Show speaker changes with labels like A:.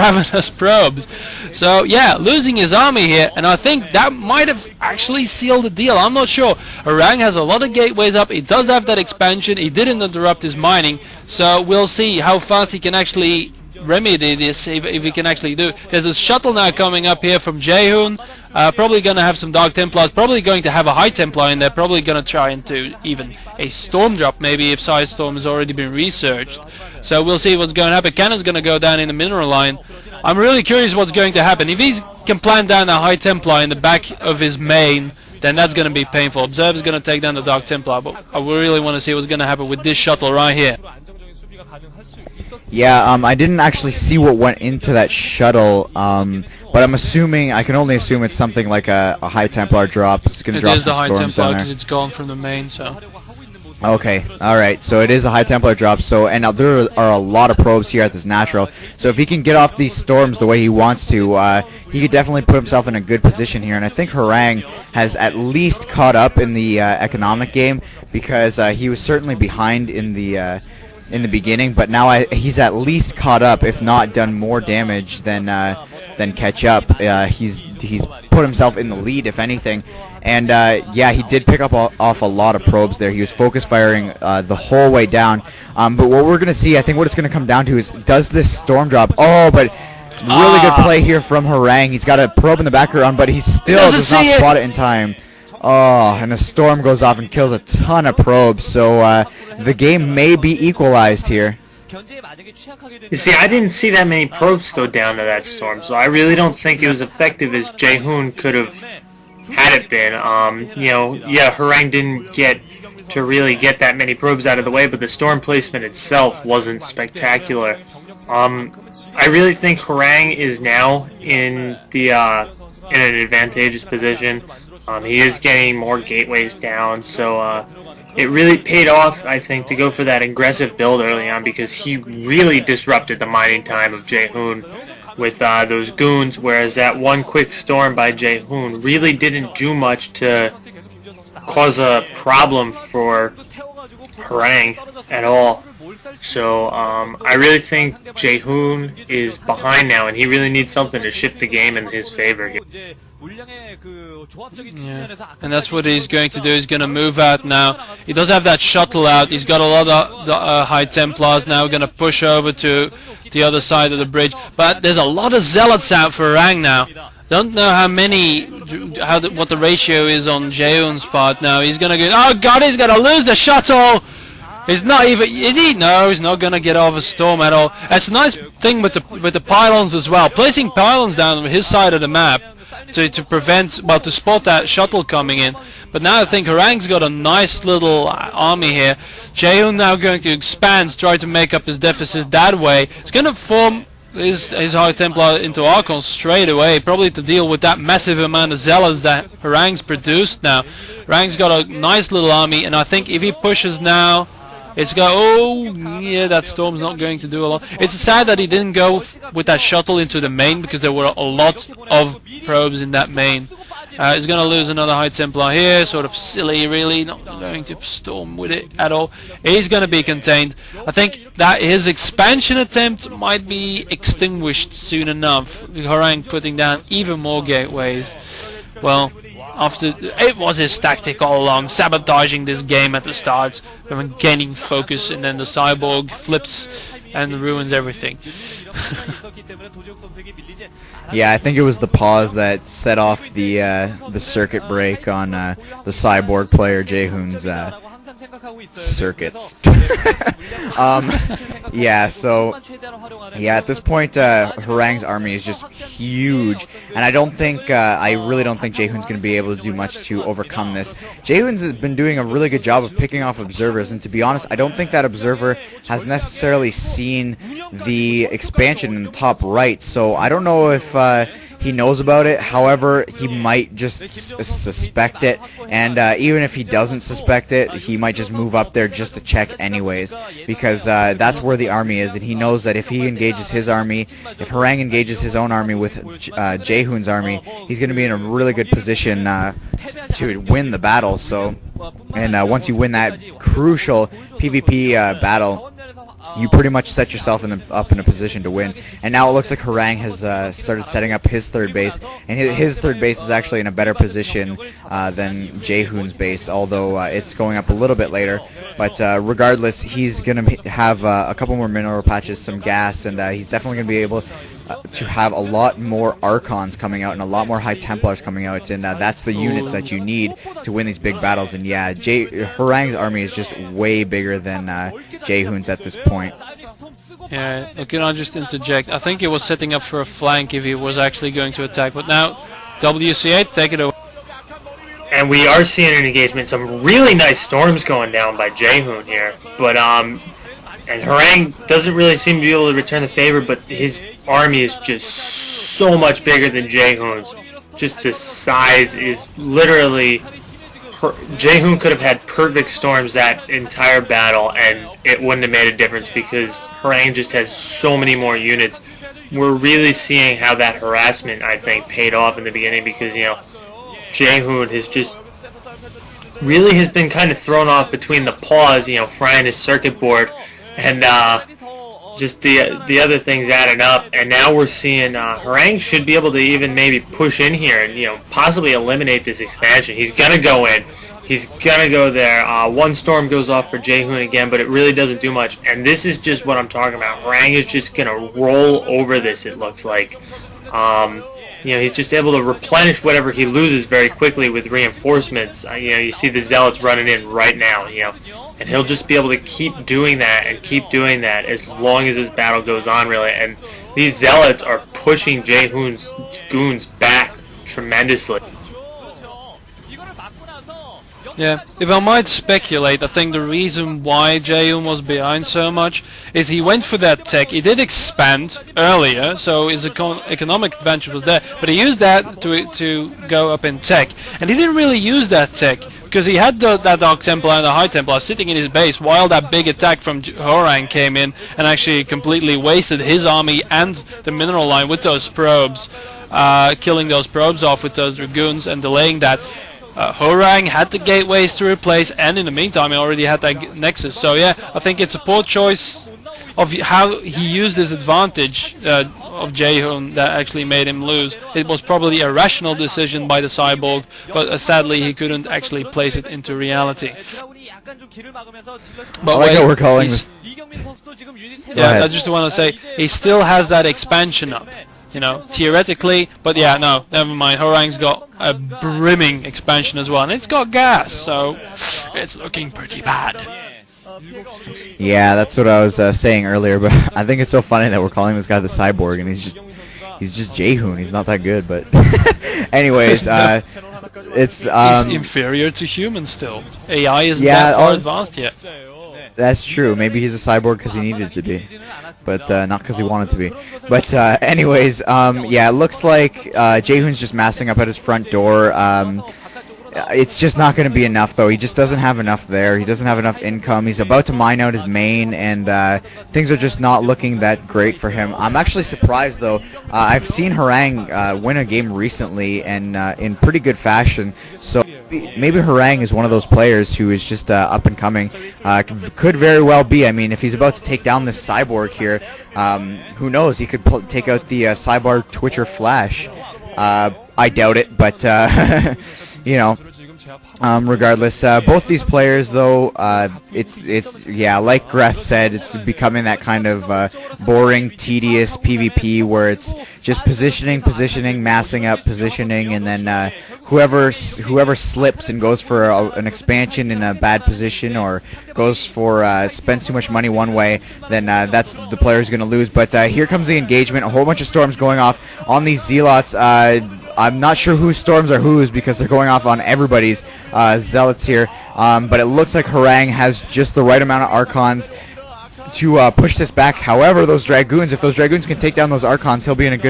A: ravenous probes. So yeah, losing his army here, and I think that might have actually sealed the deal. I'm not sure. Horang has a lot of gateways up. He does have that expansion. He didn't interrupt his mining, so we'll see how fast he can actually remedy this, if he can actually do. There's a shuttle now coming up here from Jaehoon. Probably going to have some Dark Templars, probably going to have a High Templar in there, probably going to try into even a Storm drop, maybe if Side Storm has already been researched. So we'll see what's going to happen. Cannon's going to go down in the mineral line. I'm really curious what's going to happen. If he can plant down a High Templar in the back of his main, then that's going to be painful. Observer's going to take down the Dark Templar, but I really want to see what's going to happen with this shuttle right here.
B: Yeah, I didn't actually see what went into that shuttle, but I'm assuming, I can only assume it's something like a High Templar drop. It's going to drop
A: It is the
B: some
A: High
B: storms
A: Templar
B: down
A: because it's gone from the main, so...
B: Okay, alright, so it is a High Templar drop, so, and now there are a lot of probes here at this natural, so if he can get off these storms the way he wants to, he could definitely put himself in a good position here, and I think Horang has at least caught up in the economic game, because he was certainly behind in the beginning, but now he's at least caught up, if not done more damage than catch up. He's put himself in the lead, if anything. And yeah, he did pick up off a lot of probes there. He was focus firing the whole way down. But what we're going to see, I think what it's going to come down to is, does this storm drop? Oh, but really good play here from Horang. He's got a probe in the background, but he still does not spot it in time. Oh, and a storm goes off and kills a ton of probes. So the game may be equalized here.
C: You see, I didn't see that many probes go down to that storm, so I really don't think it was effective as Jaehoon could have had it been. You know, yeah, Horang didn't get to really get that many probes out of the way, but the storm placement itself wasn't spectacular. I really think Horang is now in an advantageous position. He is getting more gateways down, so it really paid off, I think, to go for that aggressive build early on, because he really disrupted the mining time of Jaehoon with those goons, whereas that one quick storm by Jaehoon really didn't do much to cause a problem for Horang at all. So I really think Jaehoon is behind now, and he really needs something to shift the game in his favor.
A: Yeah, and that's what he's going to do. He's going to move out now. He does have that shuttle out. He's got a lot of High Templars now. Going to push over to the other side of the bridge. But there's a lot of Zealots out for Horang now. Don't know how many, what the ratio is on Jaehoon's part now. He's going to go, oh god, he's going to lose the shuttle! He's not even, is he? No, he's not going to get off a storm at all. That's a nice thing with the pylons as well. Placing pylons down on his side of the map to prevent, well, to spot that shuttle coming in. But now I think Horang's got a nice little army here. Jaehoon now going to expand, try to make up his deficit that way. He's going to form his High Templar into Archons straight away, probably to deal with that massive amount of Zealots that Horang's produced now. Horang's got a nice little army, and I think if he pushes now, it's got, oh, yeah, that storm's not going to do a lot. It's sad that he didn't go with that shuttle into the main, because there were a lot of probes in that main. He's going to lose another High Templar here, sort of silly really, not going to storm with it at all. He's going to be contained. I think that his expansion attempt might be extinguished soon enough, with Horang putting down even more gateways. Well, after it was his tactic all along, sabotaging this game at the start, and gaining focus, and then the cyborg flips and ruins everything.
B: Yeah, I think it was the pause that set off the circuit break on the cyborg player Jaehoon's circuits. Yeah, so yeah, at this point Horang's army is just huge, and I really don't think Jaehoon's going to be able to do much to overcome this. Jaehoon's been doing a really good job of picking off observers, and to be honest, I don't think that observer has necessarily seen the expansion in the top right, so I don't know if he knows about it. However, he might just suspect it, and even if he doesn't suspect it, he might just move up there just to check anyways, because that's where the army is, and he knows that if he engages his army, if Horang engages his own army with Jaehoon's army, he's going to be in a really good position to win the battle. So, and once you win that crucial PvP battle, you pretty much set yourself up in a position to win. And now it looks like Horang has started setting up his third base, and his third base is actually in a better position than Jaehoon's base, although it's going up a little bit later. But regardless, he's going to have a couple more mineral patches, some gas, and he's definitely going to be able to have a lot more Archons coming out and a lot more High Templars coming out, and that's the units that you need to win these big battles. And yeah, Horang's army is just way bigger than Jaehoon's at this point.
A: Yeah, can I just interject? I think he was setting up for a flank if he was actually going to attack, but now WC8, take it away.
C: And we are seeing an engagement, some really nice storms going down by Jaehoon here, but and Horang doesn't really seem to be able to return the favor, but his army is just so much bigger than Jaehoon's. Just the size is literally... Jaehoon could have had perfect storms that entire battle, and it wouldn't have made a difference because Horang just has so many more units. We're really seeing how that harassment, I think, paid off in the beginning because, you know, Jaehoon has just... really has been kind of thrown off between the paws, you know, frying his circuit board. And just the other things added up, and now we're seeing Horang should be able to even maybe push in here and, you know, possibly eliminate this expansion. He's gonna go in, he's gonna go there. One storm goes off for Jaehoon again, but it really doesn't do much. And this is just what I'm talking about. Horang is just gonna roll over this. It looks like, you know, he's just able to replenish whatever he loses very quickly with reinforcements. You know, you see the Zealots running in right now. You know. And he'll just be able to keep doing that and keep doing that as long as this battle goes on, really. And these Zealots are pushing Jaehoon's goons back tremendously.
A: Yeah, if I might speculate, I think the reason why Jaehoon was behind so much is he went for that tech. He did expand earlier, so his economic advantage was there, but he used that to go up in tech. And he didn't really use that tech because he had that Dark Templar and the High Templar sitting in his base while that big attack from Horang came in and actually completely wasted his army and the mineral line with those probes, killing those probes off with those dragoons and delaying that. Horang had the gateways to replace, and in the meantime he already had that nexus. So yeah, I think it's a poor choice of how he used his advantage of Jaehoon that actually made him lose. It was probably a rational decision by the cyborg, but sadly he couldn't actually place it into reality. But
B: I like how we're calling this.
A: Yeah, I just want to say he still has that expansion up. You know, theoretically, but yeah, no, never mind. Horang's got a brimming expansion as well, and it's got gas, so it's looking pretty bad.
B: Yeah, that's what I was saying earlier, but I think it's so funny that we're calling this guy the cyborg, and he's just Jaehoon. He's not that good, but anyways, it's
A: he's inferior to humans still. AI isn't that far advanced yet.
B: That's true. Maybe he's a cyborg because he needed to be, but not because he wanted to be. But anyways, yeah, it looks like Jaehoon's just massing up at his front door. It's just not going to be enough, though. He just doesn't have enough there. He doesn't have enough income. He's about to mine out his main, and things are just not looking that great for him. I'm actually surprised, though. I've seen Horang win a game recently, and in pretty good fashion. So maybe Horang is one of those players who is just up and coming. Could very well be. I mean, if he's about to take down this cyborg here, who knows? He could take out the cyborg Twitcher Flash. I doubt it, but you know. Regardless, both these players, though, it's yeah, like Greth said, it's becoming that kind of boring, tedious PvP where it's just positioning, massing up, positioning, and then whoever slips and goes for an expansion in a bad position or goes for spends too much money one way, then that's the player who's going to lose. But here comes the engagement, a whole bunch of storms going off on these Zealots. I'm not sure whose storms are whose because they're going off on everybody's Zealots here, but it looks like Horang has just the right amount of Archons to push this back. However, those Dragoons, if those Dragoons can take down those Archons, he'll be in a good